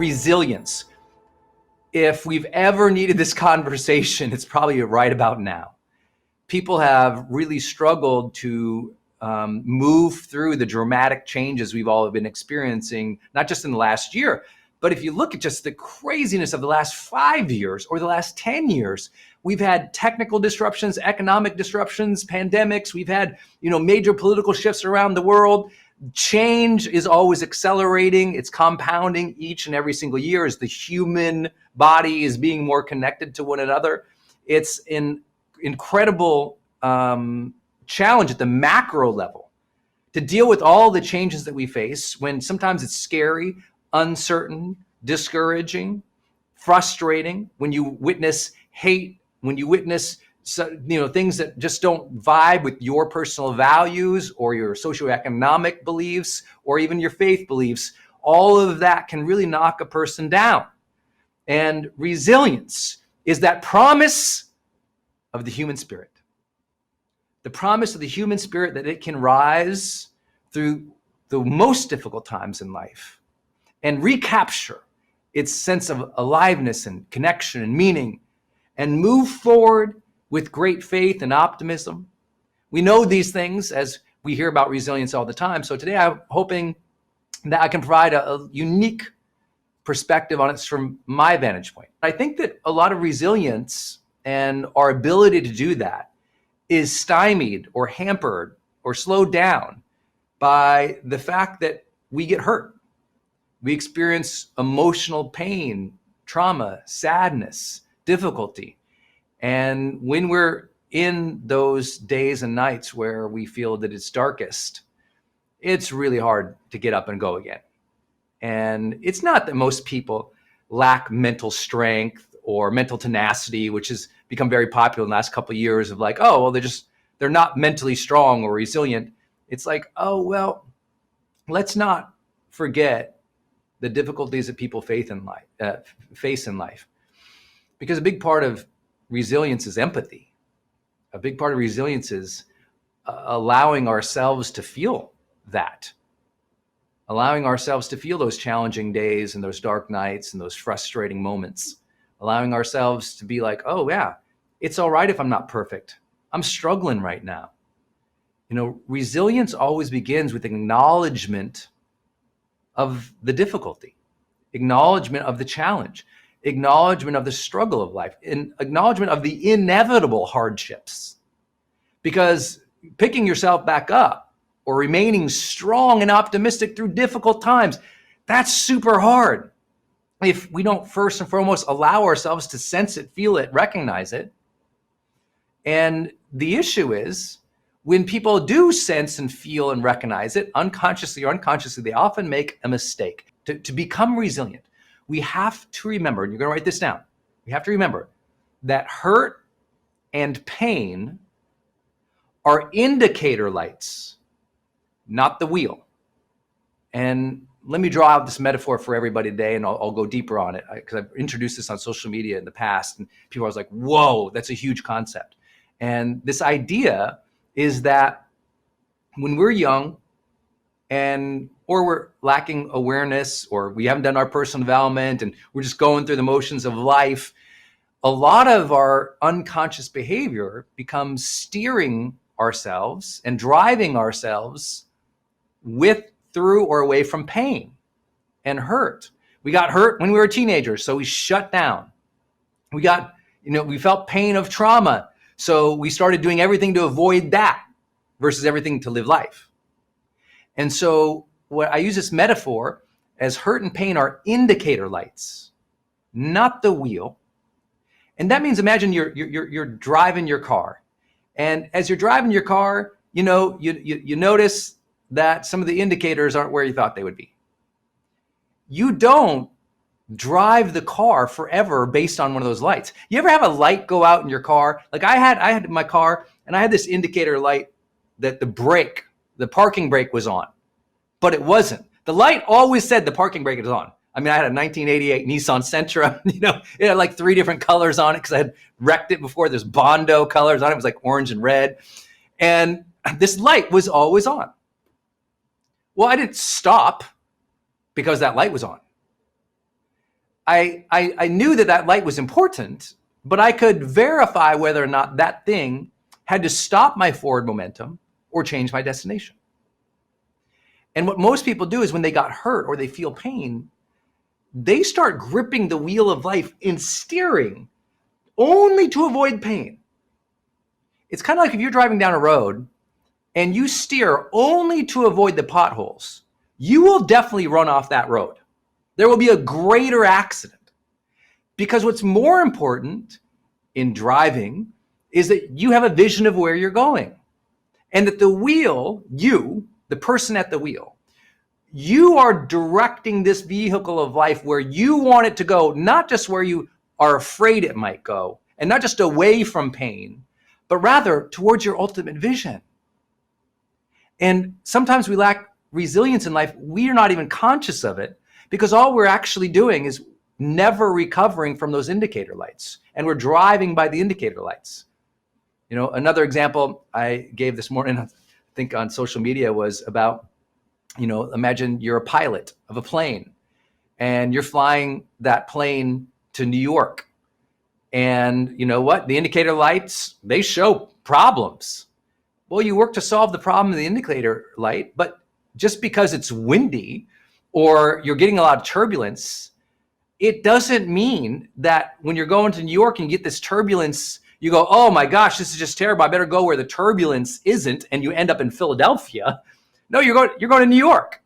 resilience. If we've ever needed this conversation, it's probably right about now. People have really struggled to move through the dramatic changes we've all been experiencing, not just in the last year, but if you look at just the craziness of the last 5 years or the last 10 years, we've had technical disruptions, economic disruptions, pandemics. We've had, major political shifts around the world. Change is always accelerating. It's compounding each and every single year as the human body is being more connected to one another. It's an incredible challenge at the macro level to deal with all the changes that we face, when sometimes it's scary, uncertain, discouraging, frustrating, when you witness hate, when you witness things that just don't vibe with your personal values or your socioeconomic beliefs or even your faith beliefs. All of that can really knock a person down. And resilience is that promise of the human spirit. The promise of the human spirit that it can rise through the most difficult times in life and recapture its sense of aliveness and connection and meaning and move forward with great faith and optimism. We know these things as we hear about resilience all the time. So today I'm hoping that I can provide a unique perspective on it from my vantage point. I think that a lot of resilience and our ability to do that is stymied or hampered or slowed down by the fact that we get hurt. We experience emotional pain, trauma, sadness, difficulty. And when we're in those days and nights where we feel that it's darkest, it's really hard to get up and go again. And it's not that most people lack mental strength or mental tenacity, which has become very popular in the last couple of years of like, oh, well, they're not mentally strong or resilient. It's like, oh, well, let's not forget the difficulties that people face in life. Because a big part of resilience is empathy. A big part of resilience is allowing ourselves to feel that. Allowing ourselves to feel those challenging days and those dark nights and those frustrating moments. Allowing ourselves to be like, oh yeah, it's all right if I'm not perfect. I'm struggling right now. Resilience always begins with acknowledgement of the difficulty, acknowledgement of the challenge, acknowledgement of the struggle of life, and acknowledgement of the inevitable hardships. Because picking yourself back up or remaining strong and optimistic through difficult times, that's super hard if we don't first and foremost allow ourselves to sense it, feel it, recognize it. And the issue is, when people do sense and feel and recognize it, unconsciously or unconsciously, they often make a mistake. To become resilient, we have to remember, and you're going to write this down, we have to remember that hurt and pain are indicator lights, not the wheel. And let me draw out this metaphor for everybody today, and I'll go deeper on it, because I've introduced this on social media in the past, and people are like, whoa, that's a huge concept. And this idea is that when we're young or we're lacking awareness, or we haven't done our personal development and we're just going through the motions of life, a lot of our unconscious behavior becomes steering ourselves and driving ourselves through or away from pain and hurt. We got hurt when we were teenagers, so we shut down. We felt pain of trauma, so we started doing everything to avoid that versus everything to live life. And so what I use this metaphor as hurt and pain are indicator lights, not the wheel. And that means, imagine you're driving your car. And as you're driving your car, you notice that some of the indicators aren't where you thought they would be. You don't drive the car forever based on one of those lights. You ever have a light go out in your car? Like I had in my car, and I had this indicator light that the parking brake was on, but it wasn't. The light always said the parking brake was on. I mean, I had a 1988 Nissan Sentra, it had like 3 different colors on it because I had wrecked it before. There's Bondo colors on it. It was like orange and red. And this light was always on. Well, I didn't stop because that light was on. I knew that light was important, but I could verify whether or not that thing had to stop my forward momentum or change my destination. And what most people do is when they got hurt or they feel pain, they start gripping the wheel of life and steering only to avoid pain. It's kind of like if you're driving down a road and you steer only to avoid the potholes, you will definitely run off that road. There will be a greater accident, because what's more important in driving is that you have a vision of where you're going, and that the wheel, you, the person at the wheel, you are directing this vehicle of life where you want it to go, not just where you are afraid it might go, and not just away from pain, but rather towards your ultimate vision. And sometimes we lack resilience in life. We are not even conscious of it, because all we're actually doing is never recovering from those indicator lights, and we're driving by the indicator lights. You know, another example I gave this morning, I think on social media, was about, you know, imagine you're a pilot of a plane and you're flying that plane to New York. And you know what? The indicator lights, they show problems. Well, you work to solve the problem of the indicator light, but just because it's windy or you're getting a lot of turbulence, it doesn't mean that when you're going to New York and you get this turbulence, you go, oh my gosh, this is just terrible, I better go where the turbulence isn't, and you end up in Philadelphia. No, you're going to New York.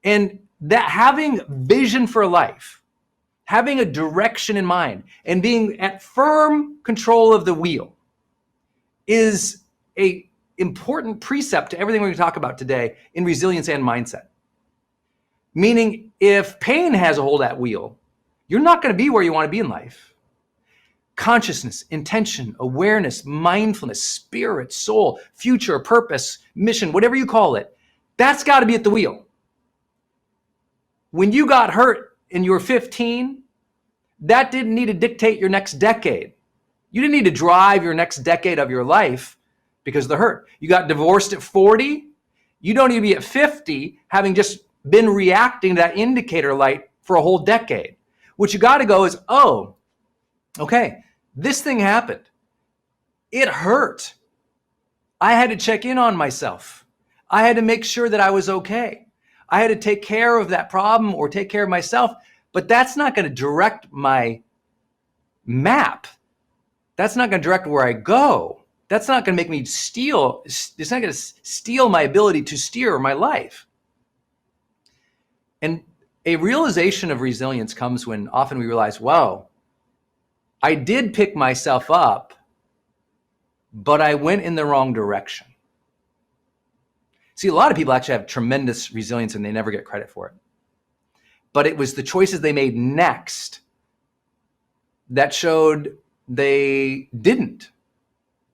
And that having vision for life, having a direction in mind, and being at firm control of the wheel is a important precept to everything we're going to talk about today in resilience and mindset. Meaning, if pain has a hold of that wheel, you're not going to be where you want to be in life. Consciousness, intention, awareness, mindfulness, spirit, soul, future, purpose, mission, whatever you call it, that's got to be at the wheel. When you got hurt and you were 15, that didn't need to dictate your next decade. You didn't need to drive your next decade of your life because of the hurt. You got divorced at 40. You don't need to be at 50 having just been reacting to that indicator light for a whole decade. What you got to go is, oh, okay, this thing happened. It hurt. I had to check in on myself. I had to make sure that I was okay. I had to take care of that problem or take care of myself, but that's not going to direct my map. That's not going to direct where I go. That's not going to make me steal. It's not going to steal my ability to steer my life. And a realization of resilience comes when often we realize, wow, I did pick myself up, but I went in the wrong direction. See, a lot of people actually have tremendous resilience and they never get credit for it. But it was the choices they made next that showed they didn't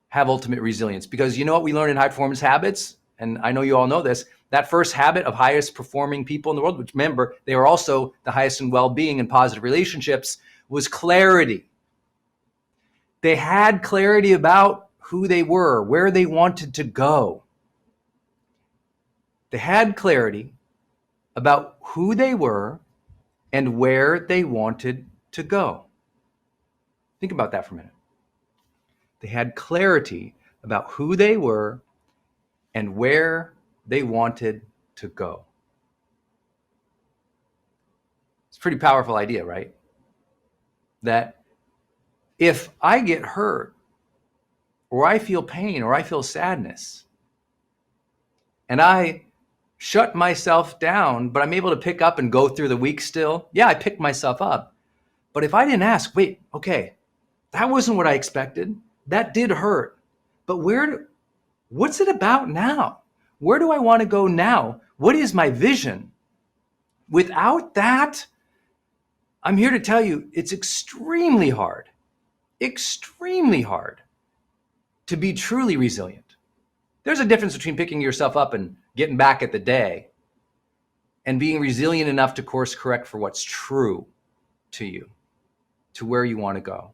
have ultimate resilience. Because you know what we learn in high performance habits? And I know you all know this, that first habit of highest performing people in the world, which remember, they are also the highest in well-being and positive relationships, was clarity. They had clarity about who they were, where they wanted to go. They had clarity about who they were and where they wanted to go. Think about that for a minute. They had clarity about who they were and where they wanted to go. It's a pretty powerful idea, right? That if I get hurt, or I feel pain, or I feel sadness, and I shut myself down, but I'm able to pick up and go through the week still, yeah, I picked myself up. But if I didn't ask, wait, okay, that wasn't what I expected. That did hurt. But what's it about now? Where do I want to go now? What is my vision? Without that, I'm here to tell you, it's extremely hard to be truly resilient. There's a difference between picking yourself up and getting back at the day and being resilient enough to course correct for what's true to you, to where you want to go.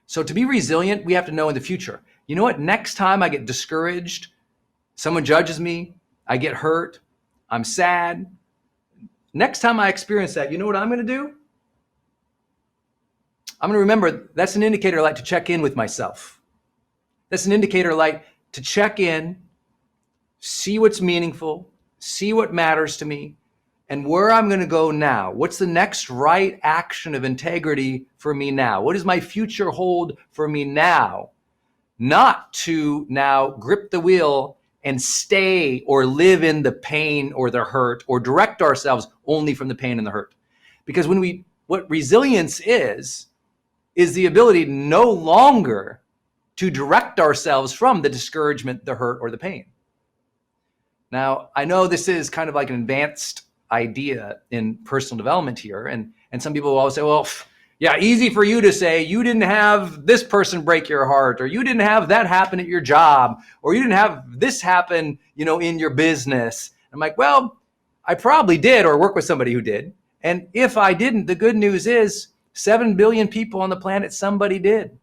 So to be resilient, we have to know in the future, you know what, next time I get discouraged, someone judges me, I get hurt, I'm sad. Next time I experience that, you know what I'm going to do? I'm going to remember that's an indicator I like to check in with myself. That's an indicator I like to check in, see what's meaningful, see what matters to me, and where I'm going to go now. What's the next right action of integrity for me now? What does my future hold for me now? Not to now grip the wheel and stay or live in the pain or the hurt or direct ourselves only from the pain and the hurt. Because what resilience is the ability no longer to direct ourselves from the discouragement, the hurt, or the pain. Now, I know this is kind of like an advanced idea in personal development here, and some people will always say, well, yeah, easy for you to say you didn't have this person break your heart, or you didn't have that happen at your job, or you didn't have this happen, in your business. I'm like, well, I probably did, or work with somebody who did. And if I didn't, the good news is 7 billion people on the planet, somebody did.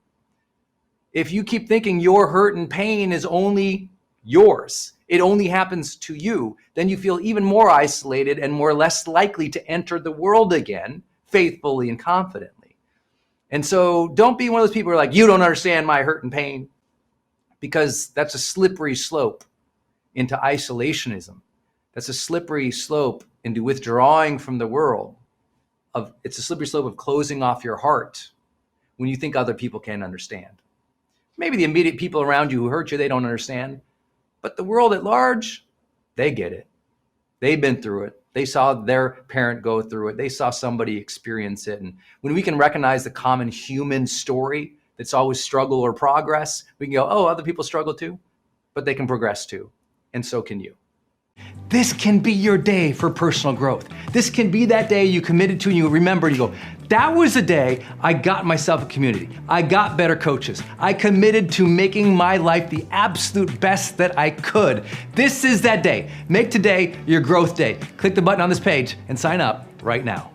If you keep thinking your hurt and pain is only yours, it only happens to you, then you feel even more isolated and less likely to enter the world again faithfully and confidently. And so don't be one of those people who are like, you don't understand my hurt and pain, because that's a slippery slope into isolationism. That's a slippery slope into withdrawing from the world. It's a slippery slope of closing off your heart when you think other people can't understand. Maybe the immediate people around you who hurt you, they don't understand. But the world at large, they get it. They've been through it. They saw their parent go through it. They saw somebody experience it. And when we can recognize the common human story that's always struggle or progress, we can go, oh, other people struggle too, but they can progress too. And so can you. This can be your day for personal growth. This can be that day you committed to and you remember and you go, that was the day I got myself a community. I got better coaches. I committed to making my life the absolute best that I could. This is that day. Make today your growth day. Click the button on this page and sign up right now.